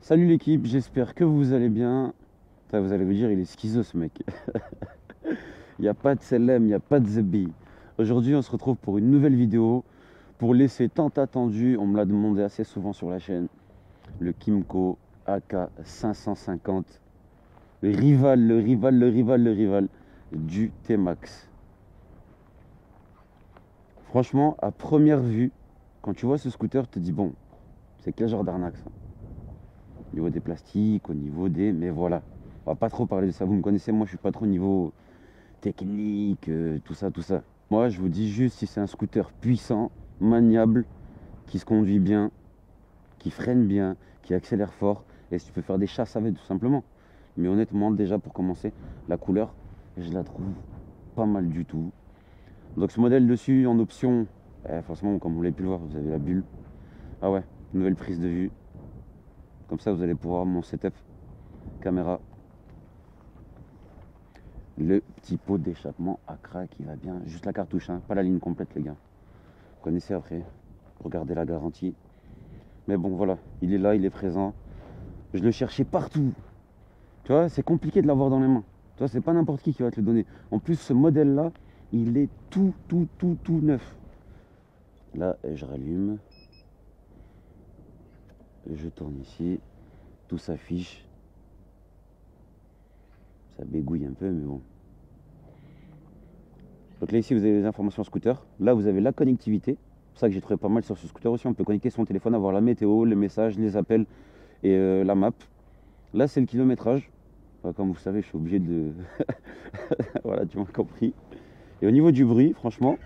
Salut l'équipe, j'espère que vous allez bien. Putain, vous allez vous dire, il est schizo ce mec. Il n'y a pas de Selem, il n'y a pas de Zebi. Aujourd'hui, on se retrouve pour une nouvelle vidéo. Pour l'essai tant attendu, on me l'a demandé assez souvent sur la chaîne. Le Kymco AK550. Le rival du T-Max. Franchement, à première vue, quand tu vois ce scooter, tu te dis bon, c'est quel genre d'arnaque ça? Au niveau des plastiques, au niveau des... Mais voilà, on va pas trop parler de ça. Vous me connaissez, moi je suis pas trop au niveau technique, tout ça, tout ça. Moi je vous dis juste si c'est un scooter puissant, maniable, qui se conduit bien, qui freine bien, qui accélère fort, et si tu peux faire des chasses avec tout simplement. Mais honnêtement, déjà pour commencer, la couleur, je la trouve pas mal du tout. Donc ce modèle dessus, en option, forcément comme vous l'avez pu le voir, vous avez la bulle. Ah ouais, nouvelle prise de vue. Comme ça, vous allez pouvoir mon setup, caméra, le petit pot d'échappement Accra qui va bien, juste la cartouche, hein, pas la ligne complète les gars. Vous connaissez après, regardez la garantie. Mais bon voilà, il est là, il est présent. Je le cherchais partout. Tu vois, c'est compliqué de l'avoir dans les mains. Tu vois, c'est pas n'importe qui va te le donner. En plus, ce modèle-là, il est tout neuf. Là, je rallume. Je tourne ici, tout s'affiche. Ça bégouille un peu, mais bon. Donc là, ici, vous avez les informations scooter. Là, vous avez la connectivité. C'est pour ça que j'ai trouvé pas mal sur ce scooter aussi. On peut connecter son téléphone, avoir la météo, les messages, les appels et la map. Là, c'est le kilométrage. Enfin, comme vous savez, je suis obligé de... Voilà, tu m'as compris. Et au niveau du bruit, franchement,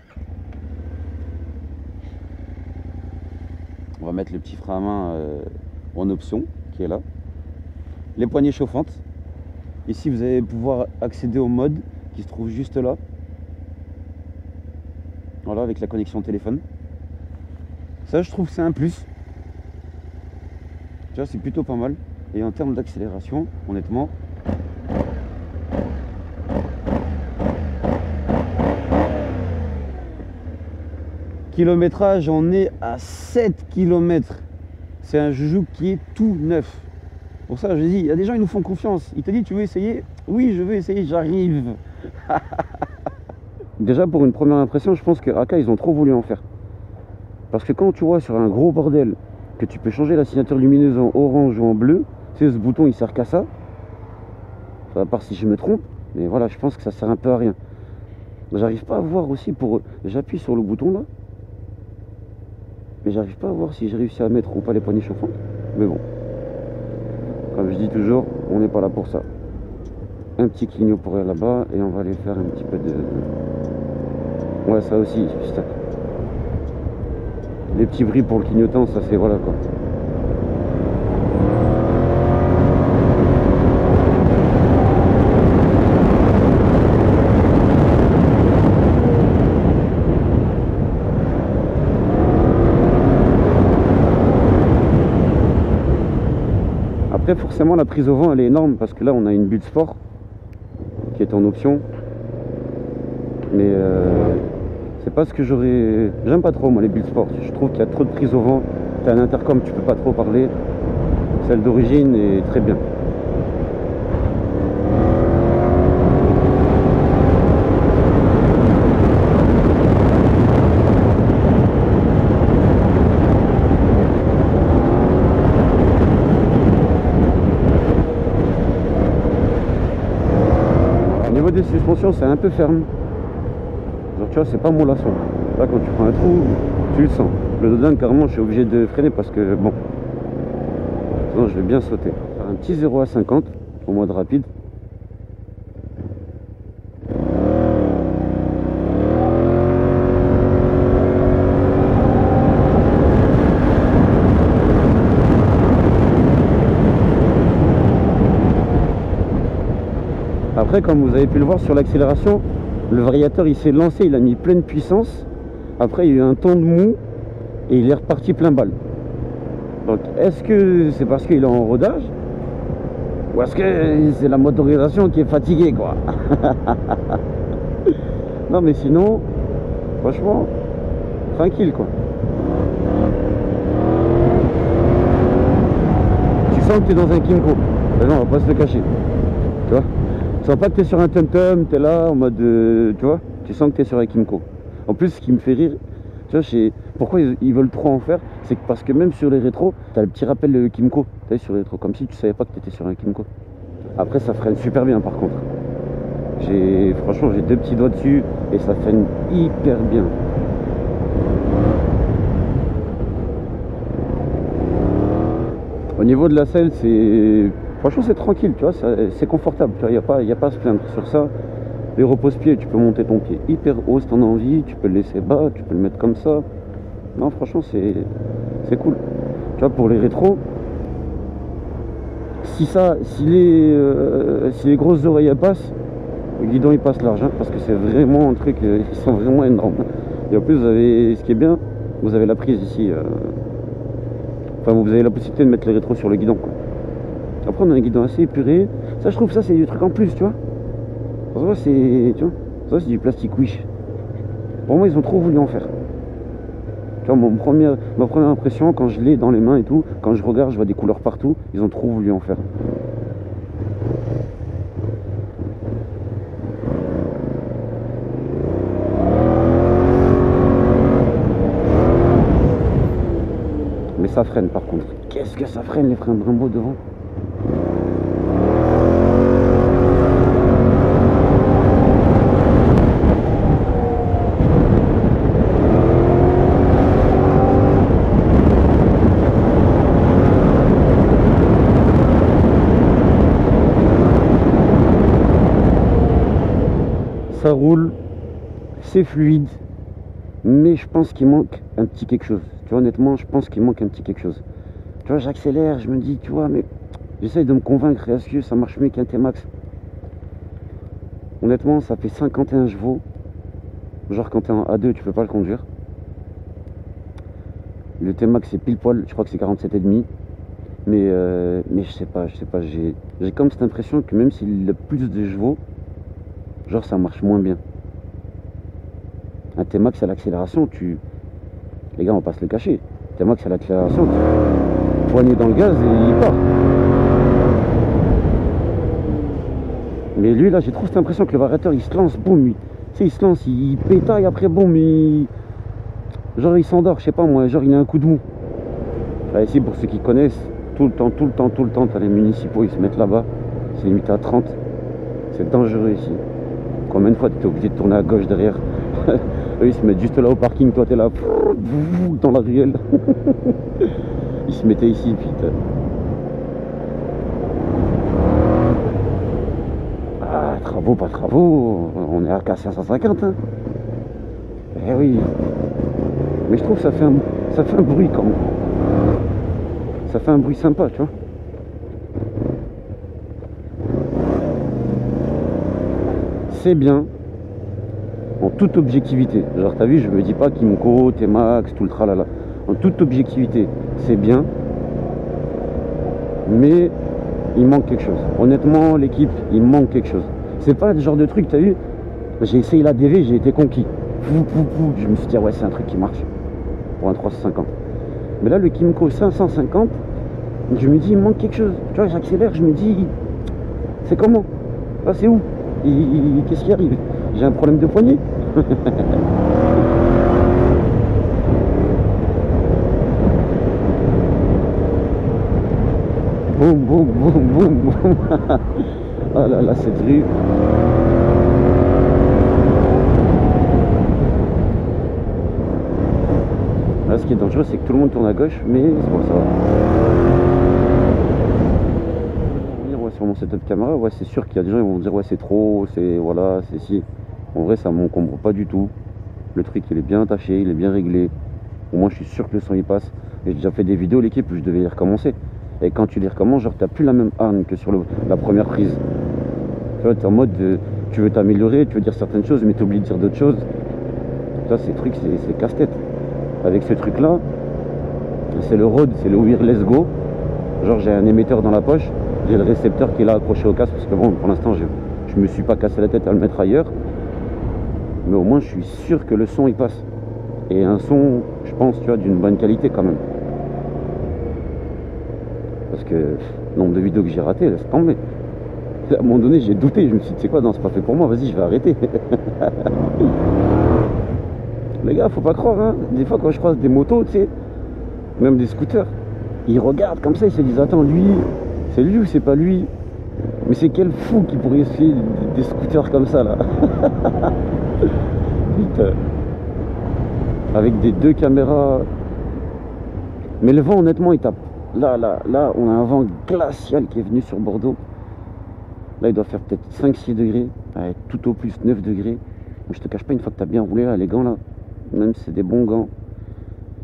on va mettre le petit frein à main en option qui est là. Les poignées chauffantes. Ici, vous allez pouvoir accéder au mode qui se trouve juste là. Voilà, avec la connexion téléphone. Ça, je trouve que c'est un plus. Tu vois, c'est plutôt pas mal. Et en termes d'accélération, honnêtement, kilométrage, on est à 7 km. C'est un joujou qui est tout neuf. Pour ça, je dis, il y a des gens, ils nous font confiance. Ils te disent, tu veux essayer? Oui, je veux essayer, j'arrive. Déjà, pour une première impression, je pense que AK, ils ont trop voulu en faire. Parce que quand tu vois sur un gros bordel que tu peux changer la signature lumineuse en orange ou en bleu, tu sais, ce bouton, il sert qu'à ça. Enfin, à part si je me trompe, mais voilà, je pense que ça sert un peu à rien. J'arrive pas à voir aussi pour... J'appuie sur le bouton là. Mais j'arrive pas à voir si j'ai réussi à mettre ou pas les poignées chauffantes. Mais bon. Comme je dis toujours, on n'est pas là pour ça. Un petit clignot pour aller là-bas et on va aller faire un petit peu de... Ouais, ça aussi, putain. Les petits bris pour le clignotant, ça c'est voilà quoi. Après forcément la prise au vent elle est énorme parce que là on a une bulle sport qui est en option. Mais c'est pas ce que j'aurais... J'aime pas trop moi les bulles sport. Je trouve qu'il y a trop de prise au vent. Tu as un intercom, tu peux pas trop parler. Celle d'origine est très bien. Au niveau des suspensions, c'est un peu ferme. Genre tu vois, c'est pas mon laçon. Là quand tu prends un trou, tu le sens. Le dodane carrément je suis obligé de freiner parce que bon. Sinon je vais bien sauter. Faire un petit 0 à 50 au mode rapide. Après, comme vous avez pu le voir sur l'accélération, le variateur il s'est lancé, il a mis pleine puissance. Après, il y a eu un temps de mou et il est reparti plein balle. Donc, est-ce que c'est parce qu'il est en rodage ou est-ce que c'est la motorisation qui est fatiguée, quoi? Non, mais sinon, franchement, tranquille, quoi. sens que tu es dans un Kimco. Non, on va pas se le cacher. Tu vois, tu sens pas que tu es sur un tum-tum, tu es là en mode. Tu vois, tu sens que tu es sur un Kimco. En plus, ce qui me fait rire, tu vois, pourquoi ils veulent trop en faire, c'est parce que même sur les rétros, tu as le petit rappel Kimco. Tu sais, sur les rétros, comme si tu savais pas que tu étais sur un Kimco. Après, ça freine super bien par contre. Franchement, j'ai 2 petits doigts dessus et ça freine hyper bien. Au niveau de la selle, franchement c'est tranquille, tu vois, c'est confortable, tu vois, il n'y a pas à se plaindre sur ça. Les repose-pieds, tu peux monter ton pied hyper haut si tu en as envie, tu peux le laisser bas, tu peux le mettre comme ça. Non, franchement, c'est cool. Tu vois, pour les rétros, si les grosses oreilles passent, le guidon il passe large, hein, parce que c'est vraiment un truc, ils sont vraiment énormes. Et en plus, ce qui est bien, vous avez la prise ici. Enfin, vous avez la possibilité de mettre les rétros sur le guidon, quoi. Après, on a un guidon assez épuré. Ça, je trouve, ça, c'est du truc en plus, tu vois. Ça, c'est du plastique Wish. Pour moi, ils ont trop voulu en faire. Tu vois, ma première impression, quand je l'ai dans les mains et tout, quand je regarde, je vois des couleurs partout. Ils ont trop voulu en faire. Mais ça freine, par contre. Qu'est-ce que ça freine, les freins Brembo devant? Ça roule, c'est fluide, mais je pense qu'il manque un petit quelque chose. Tu vois, honnêtement, je pense qu'il manque un petit quelque chose. Tu vois, j'accélère, je me dis, tu vois, mais j'essaye de me convaincre, est-ce que ça marche mieux qu'un T-Max? Honnêtement, ça fait 51 chevaux. Genre, quand t'es en A2, tu peux pas le conduire. Le T-Max, c'est pile poil, je crois que c'est 47,5. Mais je sais pas, j'ai comme cette impression que même s'il a plus de chevaux, genre ça marche moins bien. Un T-Max à l'accélération, les gars, on va pas se le cacher. T-Max à l'accélération, poignée dans le gaz et il part. Mais lui, là, j'ai trop cette impression que le variateur, il se lance, boum, tu sais, il se lance, il pétaille, après, boum, genre il s'endort, je sais pas moi, genre il a un coup de mou. Là, ici, pour ceux qui connaissent, tout le temps, t'as les municipaux, ils se mettent là-bas, c'est limité à 30. C'est dangereux ici. Combien de fois tu es obligé de tourner à gauche derrière? Eux, ils se mettent juste là au parking, toi t'es là dans la ruelle. Ils se mettaient ici, putain. Ah, travaux, pas travaux, on est à K550, hein. Eh oui. Mais je trouve que ça fait un bruit quand même. Ça fait un bruit sympa, tu vois. C'est bien. En toute objectivité. Genre, t'as vu, je me dis pas Kimco, T-Max, tout le tralala. En toute objectivité, c'est bien. Mais il manque quelque chose. Honnêtement, l'équipe, il manque quelque chose. C'est pas le genre de truc, t'as vu, j'ai essayé la DV, j'ai été conquis. Je me suis dit, ouais, c'est un truc qui marche. Pour un 350. Mais là, le Kimco 550, je me dis, il manque quelque chose. Tu vois, j'accélère, je me dis, c'est comment? Là, c'est où? Qu'est-ce qui arrive? J'ai un problème de poignée? Boum, boum, boum, boum, boum. Ah là là, cette rue. Là, ce qui est dangereux, c'est que tout le monde tourne à gauche, mais c'est bon, ça va. Ouais, sur mon setup caméra, ouais, c'est sûr qu'il y a des gens qui vont dire, ouais, c'est trop, c'est voilà, c'est si. En vrai, ça m'encombre pas du tout. Le truc, il est bien attaché, il est bien réglé. Au moins, je suis sûr que le son il passe. Et j'ai déjà fait des vidéos, l'équipe, où je devais les recommencer. Et quand tu les recommences, genre, t'as plus la même arme que sur la première prise. Tu vois, t'es en mode, tu veux t'améliorer, tu veux dire certaines choses, mais t'oublies de dire d'autres choses. Ça, ces trucs, c'est casse-tête. Avec ce truc-là, c'est le Rode, c'est le Wireless Go. Genre, j'ai un émetteur dans la poche, j'ai le récepteur qui est là accroché au casque, parce que bon, pour l'instant, je me suis pas cassé la tête à le mettre ailleurs. Mais au moins, je suis sûr que le son, il passe. Et un son, je pense, tu vois, d'une bonne qualité quand même. Parce que le nombre de vidéos que j'ai ratées, laisse tomber. À un moment donné, j'ai douté. Je me suis dit, tu sais quoi, non, c'est pas fait pour moi, vas-y, je vais arrêter. Les gars, faut pas croire, hein. Des fois, quand je croise des motos, tu sais, même des scooters, ils regardent comme ça, ils se disent, attends, lui, c'est lui ou c'est pas lui? Mais c'est quel fou qui pourrait essayer des scooters comme ça, là? Putain. Avec des 2 caméras. Mais le vent, honnêtement, il tape. Là, on a un vent glacial qui est venu sur Bordeaux. Là, il doit faire peut-être 5-6 degrés. Ouais, tout au plus 9 degrés. Mais je te cache pas, une fois que tu as bien roulé, là, les gants, là, même si c'est des bons gants,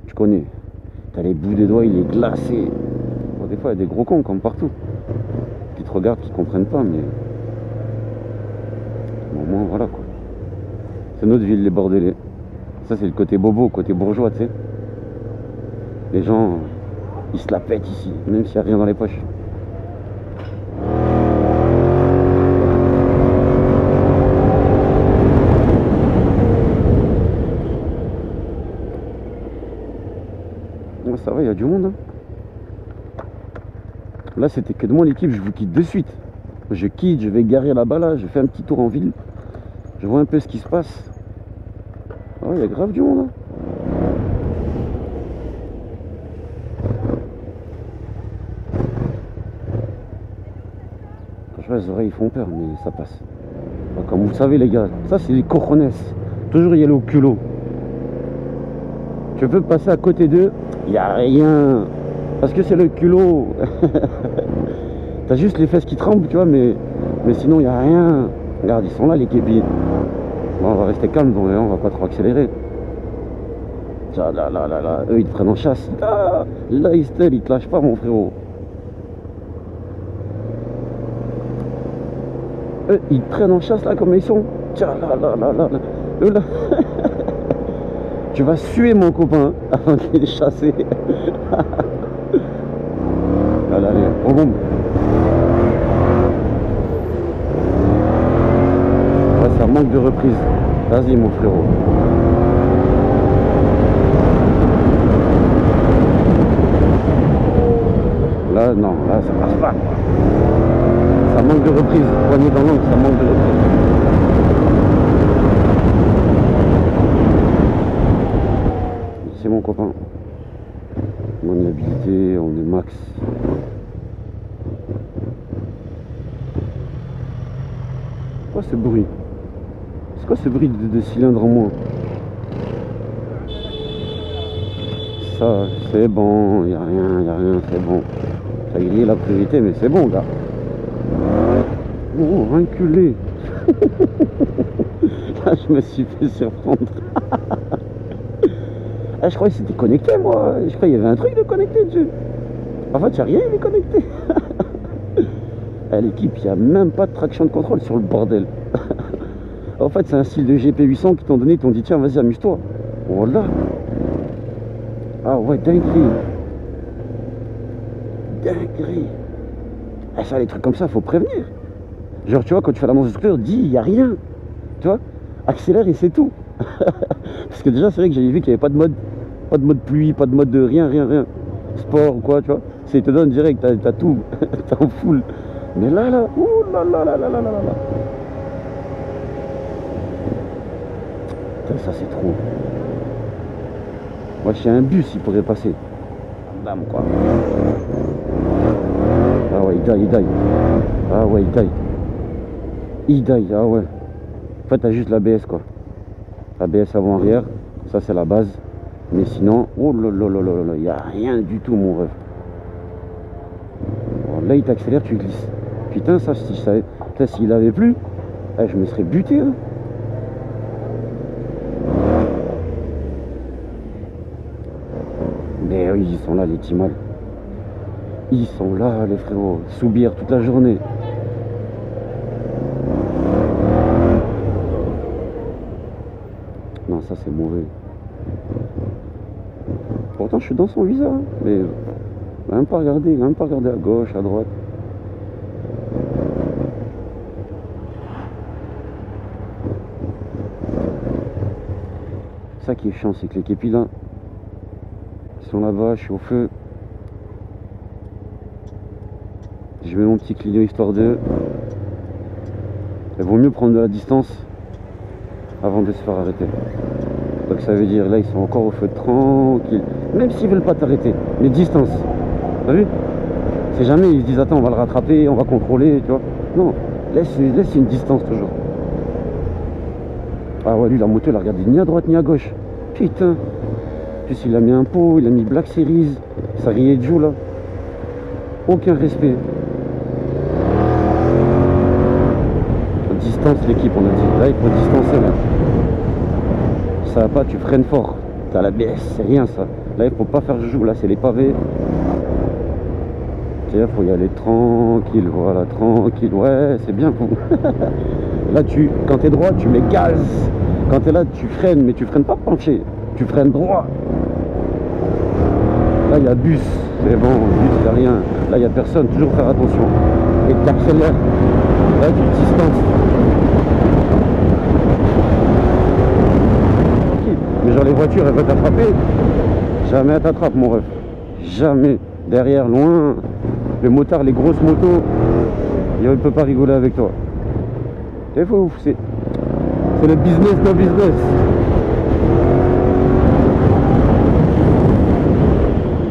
tu connais. Tu as les bouts des doigts, il est glacé. Bon, des fois, il y a des gros cons, comme partout, qui te regardent, qui comprennent pas, mais... Au moins, voilà, quoi. C'est notre ville, les Bordelais. Ça, c'est le côté bobo, côté bourgeois, tu sais. Les gens, ils se la pètent ici, même s'il n'y a rien dans les poches. Ça va, il y a du monde, hein. Là, c'était que de moi l'équipe, je vous quitte de suite. Je quitte, je vais garer là-bas, là, je fais un petit tour en ville. Je vois un peu ce qui se passe. Ah ouais, il y a grave du monde, hein. Franchement, les oreilles font peur, mais ça passe. Enfin, comme vous le savez, les gars, ça, c'est les cojones. Toujours y aller au culot. Tu peux passer à côté d'eux, il n'y a rien. Parce que c'est le culot. T'as juste les fesses qui tremblent, tu vois, mais sinon, il n'y a rien. Regarde, ils sont là, les képis. Bon, on va rester calme, donc, on va pas trop accélérer. Tiens, là, eux, ils te prennent en chasse. Ah, là, ils te lâchent pas, mon frérot. Eux, ils te prennent en chasse, là, comme ils sont. Tiens, là. Eux, là. Tu vas suer, mon copain, avant de les chasser. Allez, on bombe. Ouais, ça manque de reprise. Vas-y, mon frérot. Là, non, là, ça passe pas. Ça manque de reprise. Poignée dans l'angle, ça manque de reprise. C'est mon copain. On est habilité, on est max. C'est quoi ce bruit? C'est quoi ce bruit de cylindre en moins? Ça, c'est bon, y a rien, c'est bon. Ça grillé la priorité, mais c'est bon, gars. Oh, enculé. Là, je me suis fait surprendre. Ah, je croyais que c'était connecté, moi. Je croyais qu'il y avait un truc de connecté dessus. En fait, il n'y a rien, il est connecté. À l'équipe, il n'y a même pas de traction de contrôle sur le bordel. En fait, c'est un style de GP800 qui t'ont donné, ils t'ont dit, tiens, vas-y, amuse-toi. Voilà. Ah ouais, dinguerie. Ah, ça, les trucs comme ça, faut prévenir. Genre, tu vois, quand tu fais l'annonce du scooter, dis, il n'y a rien. Tu vois, accélère et c'est tout. Parce que déjà, c'est vrai que j'avais vu qu'il n'y avait pas de mode pluie, pas de mode de rien. Sport ou quoi, tu vois. C'est, il te donne direct, t'as tout, t'es en full. Mais là, ouh là. Putain, ça c'est trop. Moi, j'ai un bus, il pourrait passer. Bam, quoi. Ah ouais, il die. Ah ouais, il die, ah ouais. En fait, t'as juste l'ABS, quoi. ABS avant-arrière, ça c'est la base. Mais sinon, oh là, il n'y a rien du tout, mon ref. Bon, là, il t'accélère, tu glisses. Putain, ça, si je savais, s'il avait plu, je me serais buté. Hein. Mais oui, ils sont là, les timals. Ils sont là, les frérots. Sous bière toute la journée. Non, ça c'est mauvais. Pourtant, je suis dans son visa, hein, mais même pas regarder à gauche, à droite. Ça qui est chiant, c'est que les képis là, ils sont là-bas, je suis au feu. Je mets mon petit clignot histoire de... Il vaut mieux prendre de la distance avant de se faire arrêter. Donc ça veut dire, là, ils sont encore au feu tranquille. Même s'ils veulent pas t'arrêter, mais distance. T'as vu? C'est jamais, ils se disent, attends, on va le rattraper, on va contrôler, tu vois. Non, laisse une distance toujours. Ah ouais, lui, la moto, il a regardé ni à droite ni à gauche. Putain. En plus, il a mis un pot, il a mis Black Series. Ça riait de Joe, là. Aucun respect. Distance l'équipe, on a dit. Là, il faut distancer, là. Ça va pas, tu freines fort. T'as la BS, c'est rien, ça. Là, il faut pas faire joujou. Là, c'est les pavés. Il faut y aller tranquille, voilà, tranquille. Ouais, c'est bien pour. Là, quand t'es droit, tu mets gaz. Quand t'es là, tu freines, mais tu freines pas penché. Tu freines droit. Là, il y a bus. C'est bon, bus, il n'y a rien. Là, il n'y a personne. Toujours faire attention. Et t'accélères. Là, tu distances. Mais genre, les voitures, elles vont t'attraper. Jamais elles t'attrapent, mon ref. Jamais. Derrière, loin. Les motards, les grosses motos, il ne peut pas rigoler avec toi. C'est fou, c'est le business no business.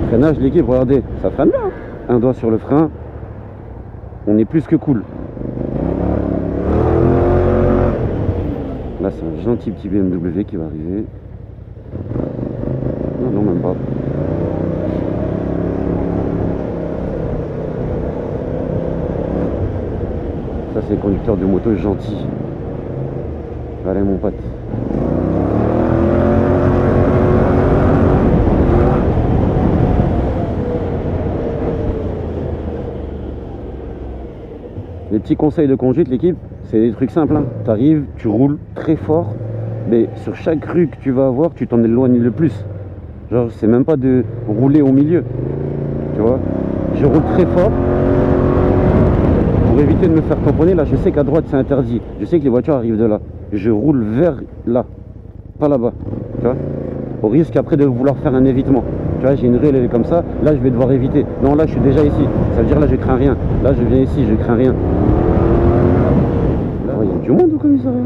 Freinage, l'équipe, regardez, ça freine bien. Un doigt sur le frein, on est plus que cool. Là, c'est un gentil petit BMW qui va arriver. Non, même pas. Ça, c'est le conducteur de moto gentil. Allez, mon pote. Les petits conseils de conduite, l'équipe, c'est des trucs simples. Hein. Tu arrives, tu roules très fort, mais sur chaque rue que tu vas avoir, tu t'en éloignes le plus. Genre, c'est même pas de rouler au milieu. Tu vois, je roule très fort. Pour éviter de me faire tamponner, là je sais qu'à droite c'est interdit. Je sais que les voitures arrivent de là. Je roule vers là, pas là-bas. Tu vois, au risque après de vouloir faire un évitement. Tu vois, j'ai une rue, elle est comme ça. Là je vais devoir éviter. Non, là je suis déjà ici. Ça veut dire là je crains rien. Là je viens ici, je crains rien. Là il y a du monde au commissariat.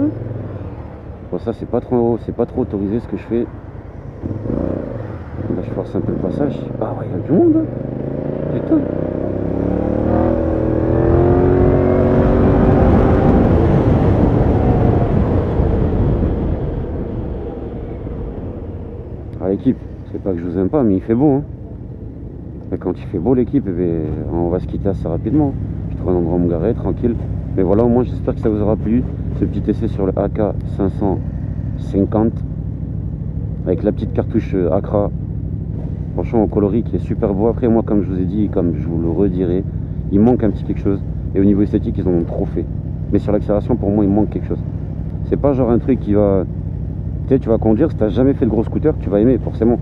Bon, ça c'est pas trop autorisé ce que je fais. Là je force un peu le passage. Ah ouais, il y a du monde. Hein. Putain. L'équipe, c'est pas que je vous aime pas, mais il fait beau. Hein. Et quand il fait beau, l'équipe, eh bien, on va se quitter assez rapidement. Je trouve un endroit où me garer, tranquille. Mais voilà, au moins, j'espère que ça vous aura plu. Ce petit essai sur le AK 550 avec la petite cartouche Accra. Franchement, au coloris qui est super beau. Après, moi, comme je vous ai dit, comme je vous le redirai, il manque un petit quelque chose. Et au niveau esthétique, ils en ont trop fait. Mais sur l'accélération, pour moi, il manque quelque chose. C'est pas genre un truc qui va... Tu vas conduire, si tu n'as jamais fait le gros scooter, tu vas aimer forcément.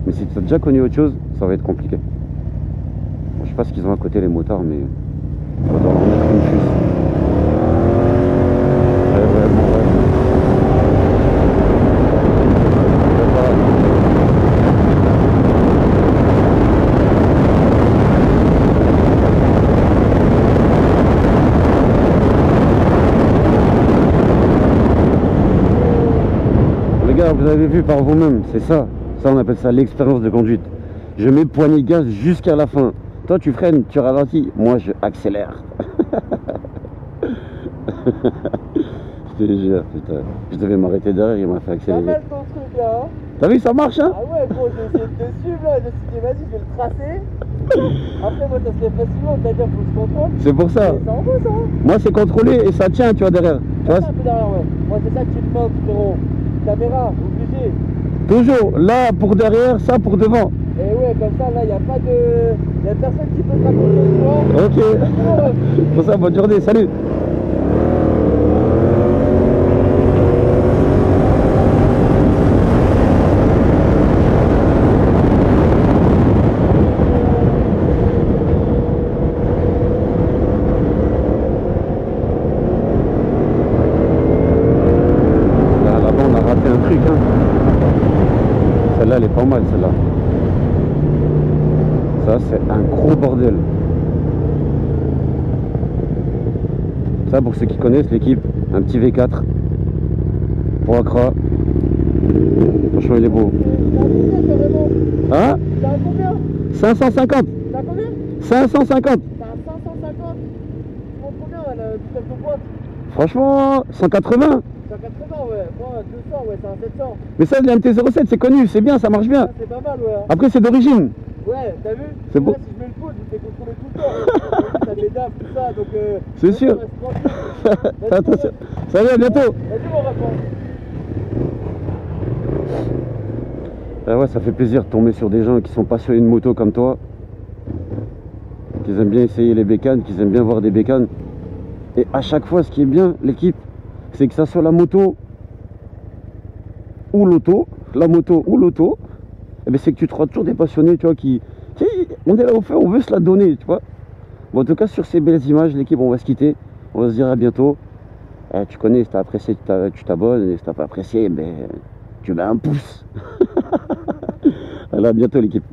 Mais si tu as déjà connu autre chose, ça va être compliqué. Bon, je sais pas ce qu'ils ont à côté les motards, mais on va devoir leur mettre une puce. Ouais, vraiment, ouais. Vous avez vu par vous-même, c'est ça. Ça, on appelle ça l'expérience de conduite. Je mets poignée gaz jusqu'à la fin. Toi, tu freines, tu ralentis. Moi, je accélère. Je te jure, putain. Je devais m'arrêter derrière, il m'a fait accélérer. Pas mal ton truc là. Hein. T'as vu, ça marche, hein? Ah ouais, gros, j'ai essayé de te suivre là. Je me suis dit, vas-y, je vais le tracer. Après, moi, ça se fait facilement. C'est-à-dire, faut que je contrôle. C'est pour ça. Ça en vaut, ça. Moi, c'est contrôlé et ça tient, tu vois, derrière. Tu vois, un peu derrière, ouais. Moi, c'est ça que tu te montres, frérot. Caméra, obligé. toujours, là pour derrière, ça pour devant. Et ouais, comme ça, là, il n'y a pas de... Il n'y a personne qui peut te raconter toi. Ok. Pour ça, bonne journée, salut. Celle-là, elle est pas mal, celle-là. Ça, c'est un gros bordel. Ça, pour ceux qui connaissent l'équipe, un petit V4 pour Accra. Franchement, il est beau. Hein? T'as combien? 550. T'as combien? 550. T'as 550. Tu montes combien là, le système de boîte? Franchement, 180. 180, ouais. Moi, 200, ouais, c'est un 700. Mais ça, le MT-07, c'est connu, c'est bien, ça marche bien. Ah, c'est pas mal, ouais. Après, c'est d'origine. Ouais, t'as vu? C'est beau. Là, si je mets le coude, il fait contrôler tout le temps. Ça m'édave, tout ça, donc... C'est sûr. Attention. Salut, à bientôt. Vas-y, mon rapport. Ah ouais, ça fait plaisir de tomber sur des gens qui sont passionnés de moto comme toi, qui aiment bien essayer les bécanes, qui aiment bien voir des bécanes. Et à chaque fois, ce qui est bien, l'équipe, c'est que ça soit la moto ou l'auto, eh ben, c'est que tu trouveras toujours des passionnés, tu vois, qui... Tu sais, on est là au feu, on veut se la donner, tu vois. Bon, en tout cas, sur ces belles images, l'équipe, on va se quitter. On va se dire à bientôt. Tu connais, si t'as apprécié, tu t'abonnes. Et si t'as pas apprécié, ben, tu mets un pouce. Allez, à bientôt, l'équipe.